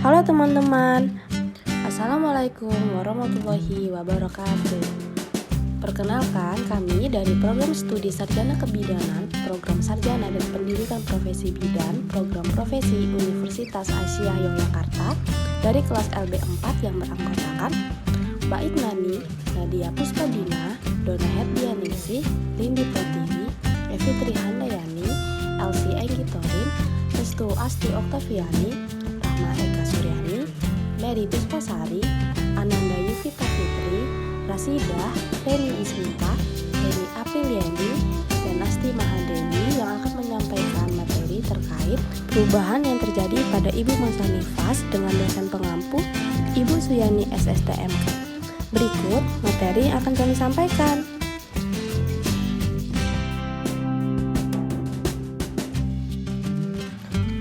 Halo teman-teman, Assalamualaikum warahmatullahi wabarakatuh. Perkenalkan, kami dari Program Studi Sarjana Kebidanan, Program Sarjana dan Pendidikan Profesi Bidan, Program Profesi Universitas Asia Yogyakarta dari kelas LB4 yang beranggotakan Mbak Ignani, Nadia Puspadina, Dona Herdianingsih, Lindi Pratiwi, Evi Trihandayani, Elsie Enggitorin, Restu Asti Oktaviani, Rahma Eka Suryani, Mary Puspasari, Ananda Yuvita Fitri, Rasidah, Penny Ismita, Penny Apriliani, dan Asti Mahadeni yang akan menyampaikan materi terkait perubahan yang terjadi pada Ibu Masa Nifas dengan dosen pengampu Ibu Suyani SSTMK. Berikut materi yang akan kami sampaikan.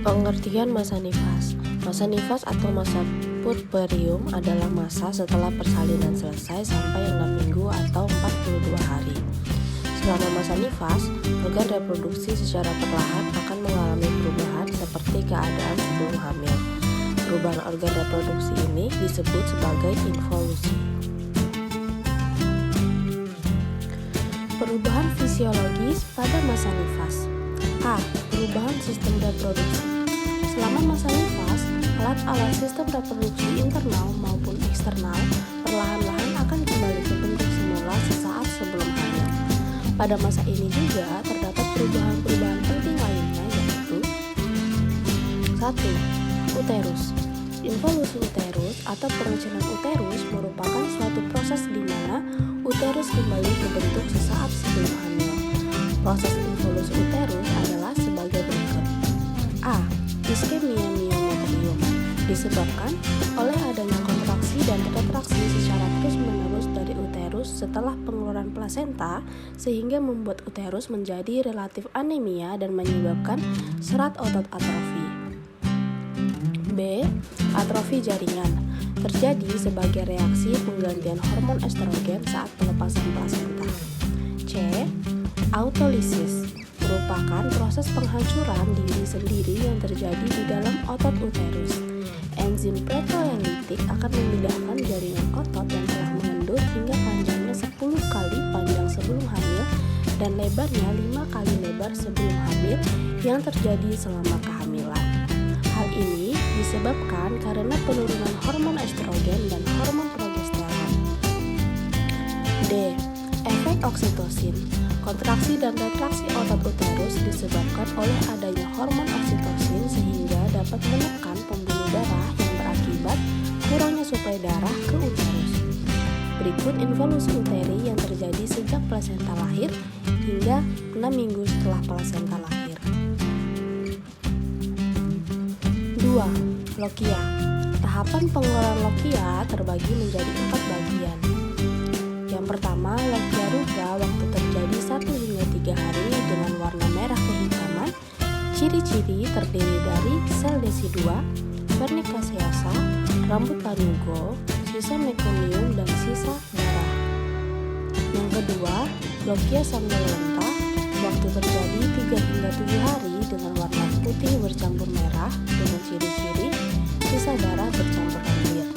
Pengertian masa nifas. Masa nifas atau masa puerperium adalah masa setelah persalinan selesai sampai 6 minggu atau 42 hari. Selama masa nifas, organ reproduksi secara perlahan akan mengalami perubahan seperti keadaan sebelum hamil. Perubahan organ reproduksi ini disebut sebagai involusi. Perubahan fisiologis pada masa nifas. A. Perubahan sistem reproduksi. Selama masa nifas, alat-alat sistem reproduksi internal maupun eksternal perlahan-lahan akan kembali ke bentuk semula sesaat sebelum hamil. Pada masa ini juga terdapat perubahan-perubahan penting lainnya, yaitu 1. Uterus. Involusi uterus atau pengecilan uterus merupakan suatu proses di mana uterus kembali ke bentuk sesaat sebelum hamil. Proses involusi uterus adalah sebagai berikut. A. Iskemia miometrium disebabkan oleh adanya kontraksi dan retraksi secara terus-menerus dari uterus setelah pengeluaran plasenta sehingga membuat uterus menjadi relatif anemia dan menyebabkan serat otot atrofi. B. Atrofi jaringan terjadi sebagai reaksi penggantian hormon estrogen saat pelepasan plasenta. C. Autolisis merupakan proses penghancuran diri sendiri yang terjadi di dalam otot uterus. Enzim pretoenlitik akan memindahkan jaringan otot yang telah mengendut hingga panjangnya 10 kali panjang sebelum hamil dan lebarnya 5 kali lebar sebelum hamil yang terjadi selama kehamilan. Hal ini disebabkan karena penurunan hormon estrogen dan hormon progesteron. D. Efek oksitosin. Kontraksi dan retraksi otot uterus disebabkan oleh adanya hormon oksitosin sehingga dapat menekan pembuluh darah yang berakibat kurangnya suplai darah ke uterus. Berikut involusi uteri yang terjadi sejak plasenta lahir hingga 6 minggu setelah plasenta lahir. 2. Lokia. Tahapan pengeluaran lokia terbagi menjadi 4 bagian. Yang pertama, lokia ruga waktu terjadi 1 hingga 3 hari dengan warna merah kehitaman. Ciri-ciri terdiri dari sel desidua, vernica seosa, rambut lanugo, sisa mekonium dan sisa darah. Yang kedua, lokia sanguinenta waktu terjadi 3 hingga 7 hari dengan warna putih bercampur merah dengan ciri-ciri sisa darah bercampur air.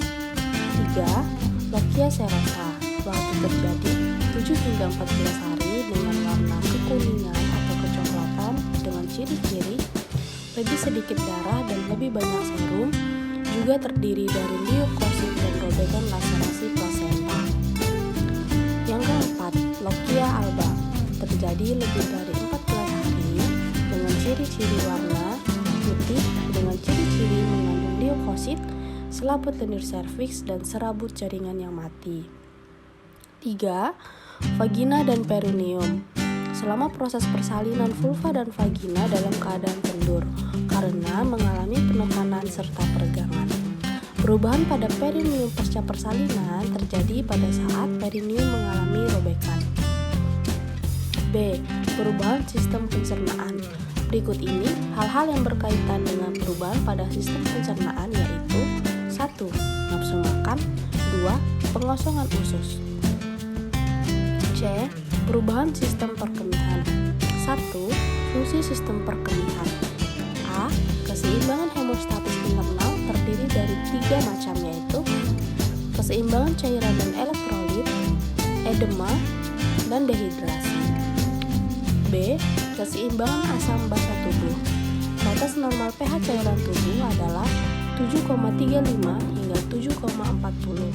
3. Lokia serosa waktu terjadi 7 hingga 14 hari dengan warna kekuningan atau kecoklatan dengan ciri-ciri lebih sedikit darah dan lebih banyak serum, juga terdiri dari leukosit dan robekan laserasi plasenta. Yang keempat, lokia alba terjadi lebih dari 14 hari dengan ciri-ciri warna putih dengan ciri-ciri mengandung leukosit, selaput lendir serviks dan serabut jaringan yang mati. 3. Vagina dan perineum. Selama proses persalinan vulva dan vagina dalam keadaan kendur karena mengalami penekanan serta peregangan. Perubahan pada perineum pasca persalinan terjadi pada saat perineum mengalami robekan. B. Perubahan sistem pencernaan. Berikut ini hal-hal yang berkaitan dengan perubahan pada sistem pencernaan, yaitu 1. Nafsu makan. 2. Pengosongan usus. C. Perubahan sistem perkemihan. 1. Fungsi sistem perkemihan. A. Keseimbangan hemostatis internal terdiri dari 3 macam, yaitu keseimbangan cairan dan elektrolit, edema, dan dehidrasi. B. Keseimbangan asam basa tubuh. Batas normal pH cairan tubuh adalah 7,35 hingga 7,40.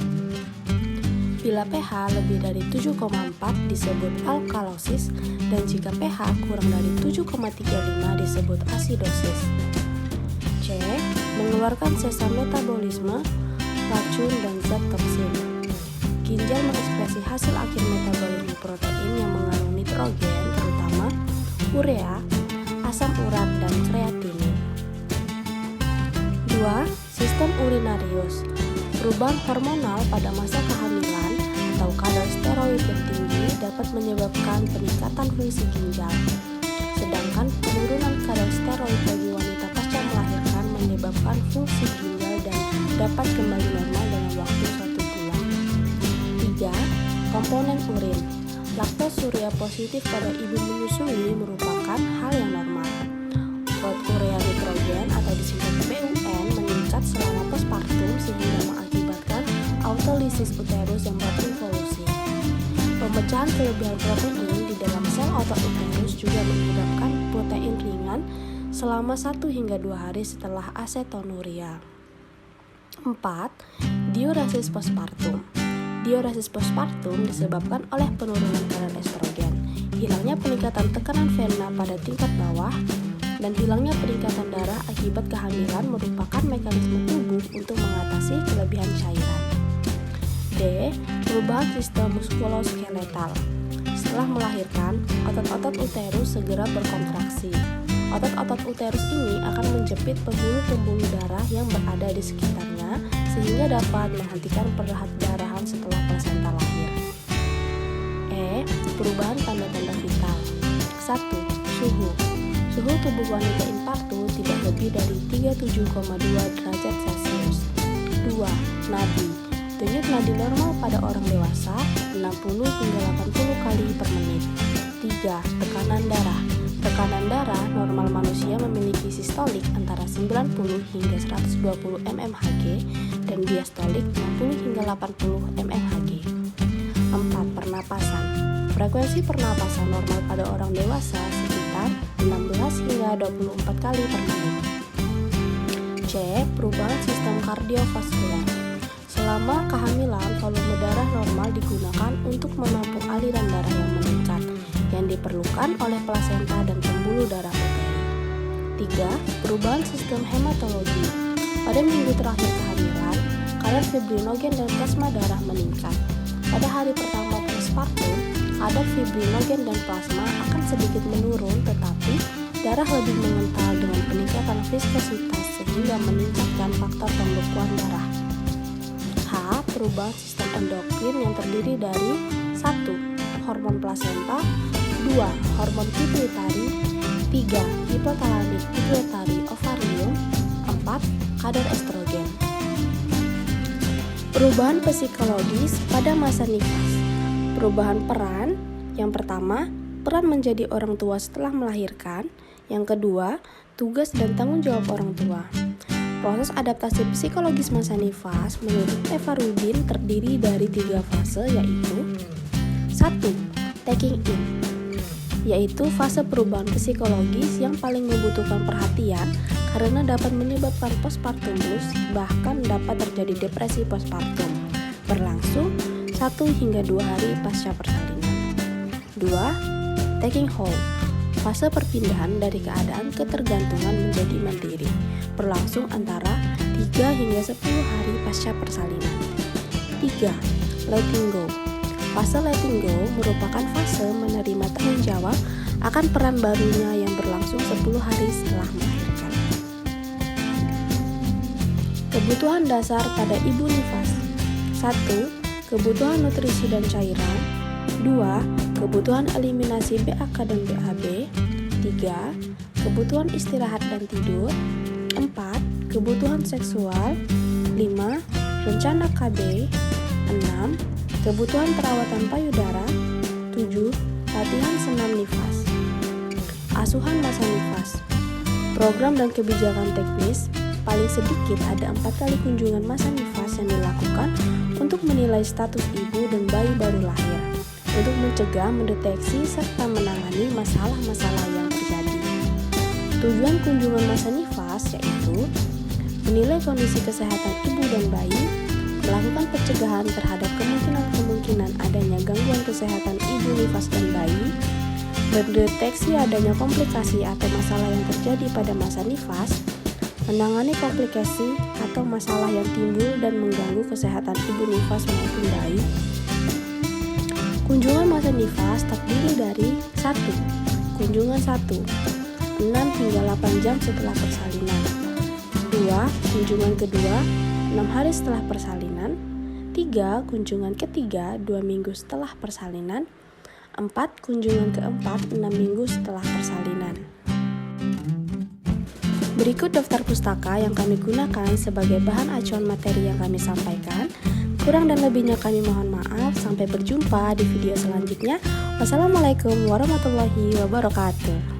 Bila pH lebih dari 7,4 disebut alkalosis, dan jika pH kurang dari 7,35 disebut asidosis. C. Mengeluarkan sesa metabolisme, racun, dan zat toksin. Ginjal mengekspresi hasil akhir metabolisme protein yang mengandung nitrogen, terutama urea, asam urat, dan kreatinin. 2. Sistem urinarius. Perubahan hormonal pada masa kehamilan atau kadar steroid yang tinggi dapat menyebabkan peningkatan fungsi ginjal. Sedangkan penurunan kadar steroid bagi wanita pasca melahirkan menyebabkan fungsi ginjal dan dapat kembali normal dalam waktu 1 bulan. 3. Komponen urin. Laktosuriah positif pada ibu menyusui merupakan hal yang normal. Urea nitrogen atau disingkat BUN meningkat selama postpartum sehingga mengakibatkan autolisis uterus yang berinvolusi. Pemecahan kelebihan protein di dalam sel otot uterus juga menyebabkan protein ringan selama 1 hingga 2 hari setelah asetonuria. 4. Diuresis postpartum. Diuresis postpartum disebabkan oleh penurunan kadar estrogen, hilangnya peningkatan tekanan vena pada tingkat bawah, dan hilangnya peningkatan darah akibat kehamilan merupakan mekanisme tubuh untuk mengatasi kelebihan cairan. D. Perubahan sistem muskuloskeletal. Setelah melahirkan, otot-otot uterus segera berkontraksi. Otot-otot uterus ini akan menjepit pembuluh-pembuluh darah yang berada di sekitarnya sehingga dapat menghentikan perdarahan setelah plasenta lahir. E. Perubahan tanda-tanda vital. 1. Suhu. Suhu tubuh wanita infartu tidak lebih dari 37,2 derajat Celcius. 2. Nadi. Denyut nadi normal pada orang dewasa 60 hingga 80 kali per menit. 3. Tekanan darah. Tekanan darah normal manusia memiliki sistolik antara 90 hingga 120 mmHg dan diastolik 60 hingga 80 mmHg. 4. Pernapasan. Frekuensi pernapasan normal pada orang dewasa sekitar 16 hingga 24 kali per menit. C. Perubahan sistem kardiovaskular. Selama kehamilan, volume darah normal digunakan untuk menampung aliran darah yang meningkat yang diperlukan oleh plasenta dan pembuluh darah uteri. 3. Perubahan sistem hematologi. Pada minggu terakhir kehamilan, kadar fibrinogen dan plasma darah meningkat. Pada hari pertama postpartum, kadar fibrinogen dan plasma akan sedikit menurun, tetapi darah lebih mengental dengan peningkatan viskositas sehingga meningkatkan faktor pembekuan darah. H. Perubahan sistem endokrin yang terdiri dari 1. Hormon plasenta, 2. Hormon pituitari, 3. Hipotalamik pituitari ovarium, 4. Kadar estrogen. Perubahan psikologis pada masa nifas. Perubahan peran. Yang pertama, peran menjadi orang tua setelah melahirkan. Yang kedua, tugas dan tanggung jawab orang tua. Proses adaptasi psikologis masa nifas menurut Eva Rubin terdiri dari 3 fase, yaitu 1. Taking in, yaitu fase perubahan psikologis yang paling membutuhkan perhatian karena dapat menyebabkan postpartum blues, bahkan dapat terjadi depresi postpartum, berlangsung 1 hingga 2 hari pasca persalinan. 2. Taking hold, fase perpindahan dari keadaan ketergantungan menjadi mandiri, berlangsung antara 3 hingga 10 hari pasca persalinan. 3. Letting go. Fase letting go merupakan fase menerima tanggung jawab akan peran barunya yang berlangsung 10 hari setelah melahirkan. Kebutuhan dasar pada ibu nifas. 1. Kebutuhan nutrisi dan cairan. 2. Kebutuhan eliminasi BAK dan BAB. 3. Kebutuhan istirahat dan tidur. 4. Kebutuhan seksual. 5. Rencana KB. 6. Kebutuhan perawatan payudara. 7. Latihan senam nifas. Asuhan masa nifas. Program dan kebijakan teknis. paling sedikit ada 4 kali kunjungan masa nifas yang dilakukan untuk menilai status ibu dan bayi baru lahir, untuk mencegah, mendeteksi, serta menangani masalah-masalah yang terjadi. Tujuan kunjungan masa nifas yaitu menilai kondisi kesehatan ibu dan bayi, melakukan pencegahan terhadap kemungkinan adanya gangguan kesehatan ibu nifas dan bayi, mendeteksi adanya komplikasi atau masalah yang terjadi pada masa nifas, menangani komplikasi atau masalah yang timbul dan mengganggu kesehatan ibu nifas maupun bayi. Kunjungan masa nifas terdiri dari 1. Kunjungan 1, 6 hingga 8 jam setelah persalinan. 2. Kunjungan kedua, 6 hari setelah persalinan. 3. Kunjungan ketiga, 2 minggu setelah persalinan. 4. Kunjungan keempat, 6 minggu setelah persalinan. Berikut daftar pustaka yang kami gunakan sebagai bahan acuan materi yang kami sampaikan. Kurang dan lebihnya kami mohon maaf. Sampai berjumpa di video selanjutnya. Wassalamualaikum warahmatullahi wabarakatuh.